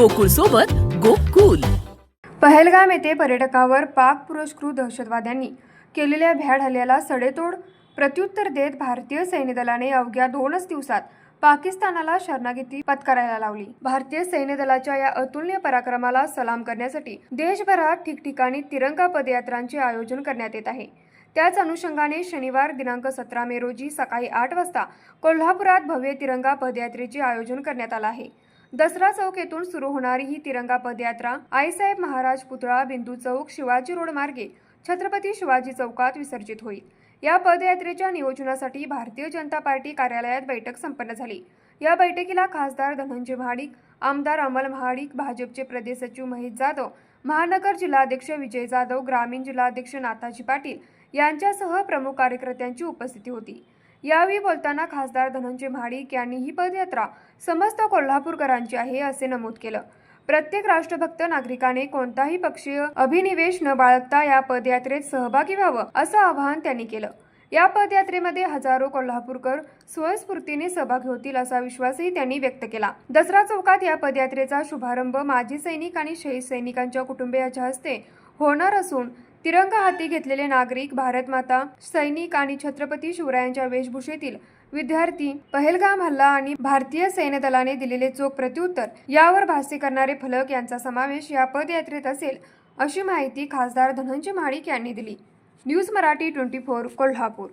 गोकुळ सोबत गोकुल. पहलगाम येथे पर्यटकावर पाक पुरस्कृत दहशतवाद्यांनी केलेल्या भ्याड हल्ल्याला सडेतोड प्रत्युत्तर देत भारतीय सैन्य दलाने अवघ्या 2च दिवसात पाकिस्तानाला शरणागती पत्करायला लावली. भारतीय सैन्य दलाच्या या अतुलनीय पराक्रमाला सलाम करण्यासाठी देशभरात ठिकठिकाणी तिरंगा पदयात्रांचे आयोजन करण्यात येत आहे. त्याच अनुषंगाने शनिवार दिनांक 17 मे रोजी सकाळी 8 वाजता कोल्हापुरात भव्य तिरंगा पदयात्रेचे आयोजन करण्यात आले आहे. दसरा चौक येथून सुरू होणारी ही तिरंगा पदयात्रा आईसाहेब महाराज पुतळा, बिंदू चौक, शिवाजी रोड मार्गे छत्रपती शिवाजी चौकात विसर्जित होईल. या पदयात्रेच्या नियोजनासाठी भारतीय जनता पार्टी कार्यालयात बैठक संपन्न झाली. या बैठकीला खासदार धनंजय महाडिक, आमदार अमल महाडिक, भाजपचे प्रदेश सचिव महेश जाधव, महानगर जिल्हाध्यक्ष विजय जाधव, ग्रामीण जिल्हाध्यक्ष नाथाजी पाटील यांच्यासह प्रमुख कार्यकर्त्यांची उपस्थिती होती. यावेळी बोलताना खासदार धनंजय महाडिक यांनी ही पदयात्रा समस्त कोल्हापूरकरांची आहे असे नमूद केलं. प्रत्येक राष्ट्रभक्त नागरिकाने कोणताही पक्षीय अभिनिवेश न बाळगता या पदयात्रेत सहभागी व्हावं असं आवाहन त्यांनी केलं. या पदयात्रेमध्ये हजारो कोल्हापूरकर स्वयंस्फूर्तीने सहभागी होतील असा विश्वासही त्यांनी व्यक्त केला. दसरा चौकात या पदयात्रेचा शुभारंभ माजी सैनिक आणि शहीद सैनिकांच्या कुटुंबियांच्या हस्ते होणार असून तिरंगा हाती घेतलेले नागरिक, भारत माता, सैनिक आणि छत्रपती शिवरायांच्या वेशभूषेतील विद्यार्थी, पहलगाम हल्ला आणि भारतीय सैन्य दलाने दिलेले चोख प्रत्युत्तर यावर भाष्य करणारे फलक यांचा समावेश या पदयात्रेत असेल अशी माहिती खासदार धनंजय महाडिक यांनी दिली. न्यूज मराठी 24 कोल्हापूर.